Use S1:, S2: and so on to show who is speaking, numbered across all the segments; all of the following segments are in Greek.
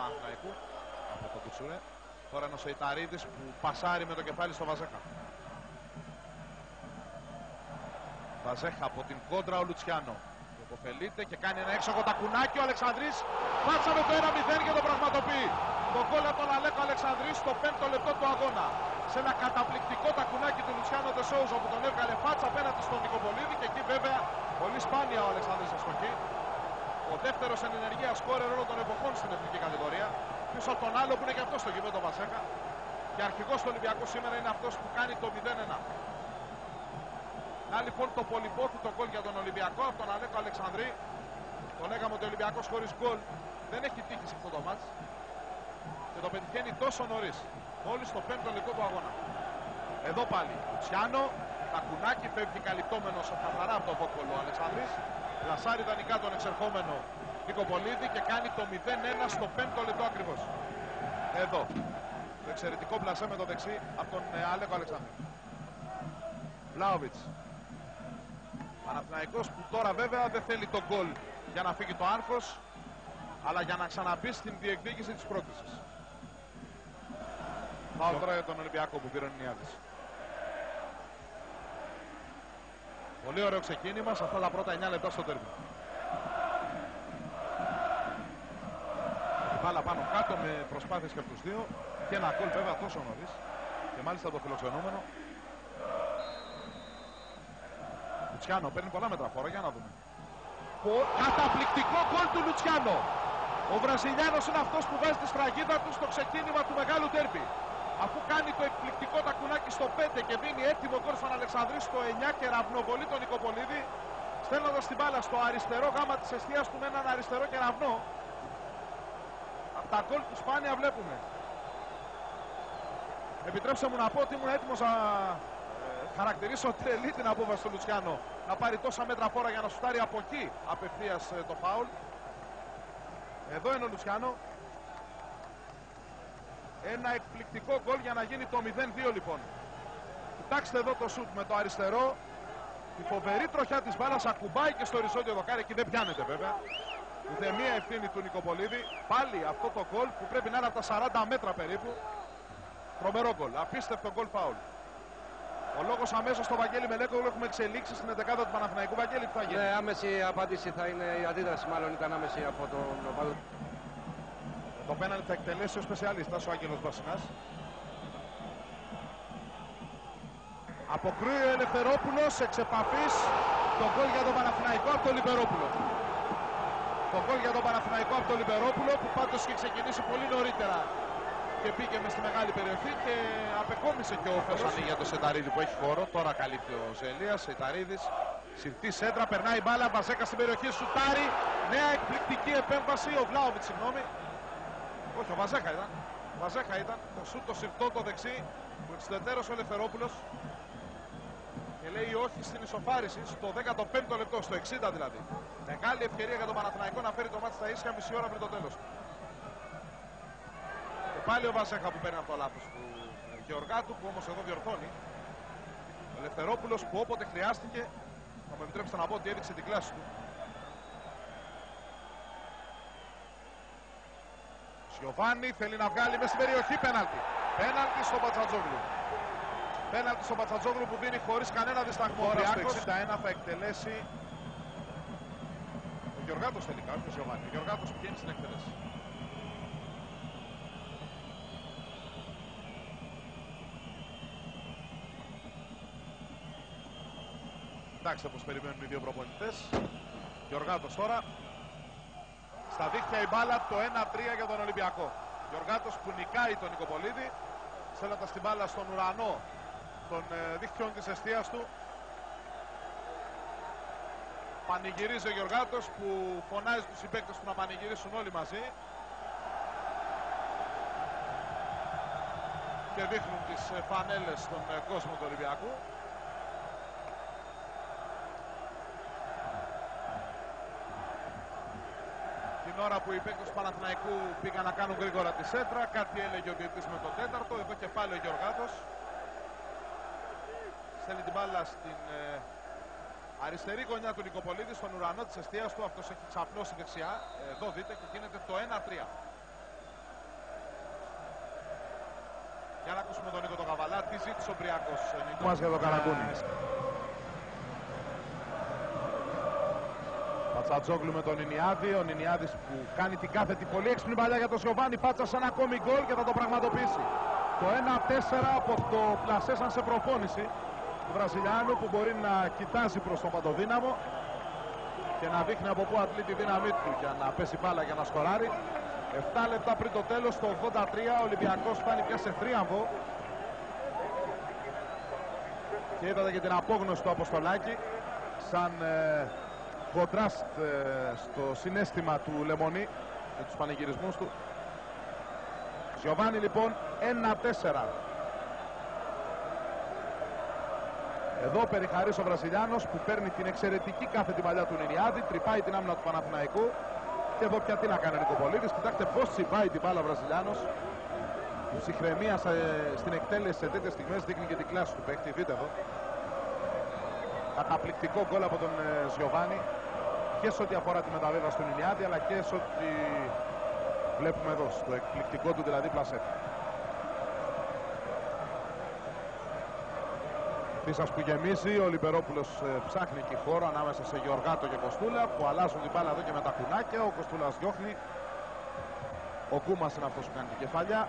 S1: Παναθηναϊκού από το Κουτσούρε. Τώρα είναι ο Σεϊταρίδης που πασάρει με το κεφάλι στο Βαζέχα. Βαζέχα από την κόντρα ο Λουτσιάνο. Υποφελείται και κάνει ένα έξοχο τακουνάκι ο Αλεξανδρής. Πάτσα με το 1-0 και το πραγματοποιεί. Το γκολ από τον Αλέκο Αλεξανδρή στο 5ο λεπτό του αγώνα. Σε ένα καταπληκτικό τακουνάκι του Λουτσιάνο Ντεσόουζο που τον έβγαλε φάτσα απέναντι στον Νικοπολίδη και εκεί βέβαια πολύ σπάνια ο Αλεξανδρής αστοχή. Ο δεύτερος εν ενεργεία σκόρερ όλων των εποχών στην εθνική κατηγορία. Πίσω από τον άλλο που είναι και αυτό στο γήπεδο Βαζέχα. Και αρχηγός του Ολυμπιακού σήμερα είναι αυτός που κάνει το 0-1. Να λοιπόν το πολυπόθητο γκολ για τον Ολυμπιακό από τον Αλέκο Αλεξανδρή. Το λέγαμε ότι ο Ολυμπιακός χωρίς γκολ δεν έχει τύχει σε αυτό το μάτς. Και το πετυχαίνει τόσο νωρίς. Μόλις στο 5ο λεπτό του αγώνα. Εδώ πάλι Λουτσιάνο. Τακουνάκι φεύγει καλυπτόμενος καθαρά από το βόκολο ο Αλεξανδρής. Πλασάρει ιδανικά τον εξερχόμενο Νικοπολίδη και κάνει το 0-1 στο 5ο λεπτό ακριβώς. Εδώ. Το εξαιρετικό πλασέ με το δεξί από τον Αλέκο Αλεξανδρή. Βλάοβιτς. Παναθηναϊκός που τώρα βέβαια δεν θέλει τον γκολ για να φύγει το άγχος, αλλά για να ξαναμπεί στην διεκδίκηση της πρόκρισης. Πάω τώρα για τον Ολυμπιακό που πήρε ο Νιάδης. Πολύ ωραίο ξεκίνημα σε αυτά τα πρώτα 9 λεπτά στο τέρμι. Μπάλα πάνω κάτω με προσπάθειες και από τους δύο και ένα γκολ βέβαια τόσο νωρίς και μάλιστα το φιλοξενούμενο. Λουτσιάνο παίρνει πολλά μέτρα φόρα, για να δούμε. Καταπληκτικό γκολ του Λουτσιάνο. Ο Βραζιλιάνος είναι αυτός που βάζει τη σφραγίδα του στο ξεκίνημα του μεγάλου ντέρμπι. Αφού κάνει το εκπληκτικό τακουνάκι στο 5 και δίνει έτοιμο γκολ στον Αλεξανδρή στο 9 και ραυνοβολεί τον Νικοπολίδη, στέλνοντας την μπάλα στο αριστερό γάμα της εστίας του με έναν αριστερό κεραυνό. Από τα γκολ του σπάνια βλέπουμε. Επιτρέψτε μου να πω ότι ήμουν έτοιμος να χαρακτηρίσω τρελή την απόφαση του Λουτσιάνο να πάρει τόσα μέτρα φόρα για να σουτάρει από εκεί απευθείας το φάουλ. Εδώ είναι ο Λουτσιάνο. Ένα εκπληκτικό γκολ για να γίνει το 0-2 λοιπόν. Κοιτάξτε εδώ το σουτ με το αριστερό. Η φοβερή τροχιά της μπάλας ακουμπάει και στο οριζόντιο δοκάρι. Εκεί δεν πιάνεται βέβαια. Ούτε μία ευθύνη του Νικοπολίδη. Πάλι αυτό το γκολ που πρέπει να είναι από τα 40 μέτρα περίπου. Τρομερό γκολ. Απίστευτο γκολ φάουλ. Ο λόγος αμέσως στο Βαγγέλη Μελέκογλου έχουμε εξελίξει στην 11η του Παναθηναϊκού. Βαγγέλη, τι θα γίνει?
S2: Ναι, άμεση απάντηση θα είναι, η αντίδραση μάλλον ήταν άμεση από τον οπαδό.
S1: Το πέναλτι θα εκτελέσει ο σπεσιαλίστας, ο Άγγελος Βασινάς. Αποκρούει ο Ελευθερόπουλος εξ επαφής το γκολ για τον Παναθηναϊκό από τον Λιμπερόπουλο. Το γκολ για τον Παναθηναϊκό από τον Λιμπερόπουλο που πάντως είχε ξεκινήσει πολύ νωρίτερα και πήγε μες στη μεγάλη περιοχή και απεκόμισε και ο Φωσανή για το Σεταρίδη που έχει χώρο. Τώρα καλύπτει ο Ζελίας, Σεταρίδης. Συρτή σέντρα, περνάει η μπάλα, Βαζέκα στην περιοχή, σουτάρει. Νέα εκπληκτική επέμβαση, ο Βλάοβιτς, συγγνώμη. Όχι, ο Βαζέχα ήταν. Ο Βαζέχα ήταν. Το σουτ, το συρτό, το δεξί. Που εξουδετερός ο Ελευθερόπουλος. Και λέει όχι στην ισοφάριση στο 15ο λεπτό, στο 60 δηλαδή. Μεγάλη ευκαιρία για τον Παναθηναϊκό να φέρει το μάτι στα ίσια μισή ώρα πριν το τέλος. Και πάλι ο Βαζέχα που παίρνει από το λάθος του Γεωργάτου, που όμως εδώ διορθώνει. Ο Ελευθερόπουλος που όποτε χρειάστηκε, θα μου επιτρέψετε να πω ότι έδειξε την κλάση του. Σιωβάνι θέλει να βγάλει μέσα στην περιοχή, πέναλτι. Πέναλτι στον Πατσατζόγλου. Πέναλτι στον Πατσατζόγλου που δίνει χωρίς κανένα δισταγμό. Τώρα στο 61 θα εκτελέσει ο Γεωργάτος τελικά, όχι ο Σιωβάνι. Ο Γεωργάτος πηγαίνει στην εκτελέση. Κοιτάξτε πως περιμένουν οι δύο προπονητές. Γεωργάτος τώρα. Στα δίχτυα η μπάλα, το 1-3 για τον Ολυμπιακό. Γεωργάτος που νικάει τον Νικοπολίδη, στέλνοντας την μπάλα στον ουρανό των δίχτυων της εστίας του. Πανηγυρίζει ο Γεωργάτος που φωνάζει τους συμπαίκτες του να πανηγυρίσουν όλοι μαζί. Και δείχνουν τις φανέλες στον κόσμο του Ολυμπιακού. Την ώρα που οι παίκτες του Παναθηναϊκού πήγαν να κάνουν γρήγορα τη σέντρα, κάτι έλεγε ο διαιτητής με τον τέταρτο. Εδώ και πάλι ο Γεωργάτος στέλνει την μπάλα στην αριστερή γωνιά του Νικοπολίδη, στον ουρανό της εστίας του. Αυτός έχει ξαπλώσει δεξιά. Εδώ δείτε και γίνεται το 1-3. Για να ακούσουμε τον Νίκο τον Καβαλά. Τι ζήτησε ο Μπριακός, Νίκο μας, για το Καραγκούνι. Πατσατζόγλου με τον Ινιάδη. Ο Ινιάδης που κάνει την κάθετη πολύ έξυπνη παλιά για τον Γιωβάνι. Πάτσα σε ένα ακόμη γκολ και θα το πραγματοποιήσει. Το 1-4 από το πλασέ σαν σε προπόνηση του Βραζιλιάνου, που μπορεί να κοιτάζει προς τον Παντοδύναμο και να δείχνει από πού αντλεί τη δύναμή του για να πέσει μπάλα για να σκοράρει. 7 λεπτά πριν το τέλος, το 83, ο Ολυμπιακός φτάνει πια σε θρίαμβο. Και είδατε και την απόγνωση του Αποστολάκη σαν κοντράστ στο συναίσθημα του Λεμονή με τους πανηγυρισμούς του. Γιωβάνι λοιπόν 1-4. Εδώ περιχαρής ο Βραζιλιάνος που παίρνει την εξαιρετική κάθετη παλιά του Νινιάδη, τρυπάει την άμυνα του Παναθηναϊκού. Και εδώ πια τι να κάνει ο Νικοπολίδης. Κοιτάξτε πώς τσιμπάει την μπάλα ο Βραζιλιάνος. Η ψυχραιμία στην εκτέλεση σε τέτοιες στιγμές δείχνει και την κλάση του παίκτη. Δείτε εδώ. Καταπληκτικό γκολ από τον Γιωβάνι και σε ό,τι αφορά τη μεταβίβαση του Νινιάδη, αλλά και σε ό,τι βλέπουμε εδώ, στο εκπληκτικό του δηλαδή πλασέ. Φύσας που γεμίζει, ο Λιμπερόπουλος ψάχνει εκεί χώρο ανάμεσα σε Γεωργάτο και Κοστούλα που αλλάζουν την μπάλα εδώ και με τα κουνάκια. Ο Κοστούλας διώχνει. Ο Κούμας είναι αυτός που κάνει την κεφάλια.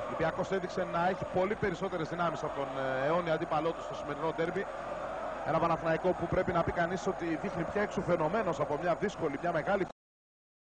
S1: Ο Ολυμπιακός έδειξε να έχει πολύ περισσότερες δυνάμεις από τον αιώνιο αντίπαλό του στο σημερινό ντέρμπι. Ένα Παναθηναϊκό που πρέπει να πει κανείς ότι δείχνει πια εξουφαινωμένος από μια δύσκολη, μια μεγάλη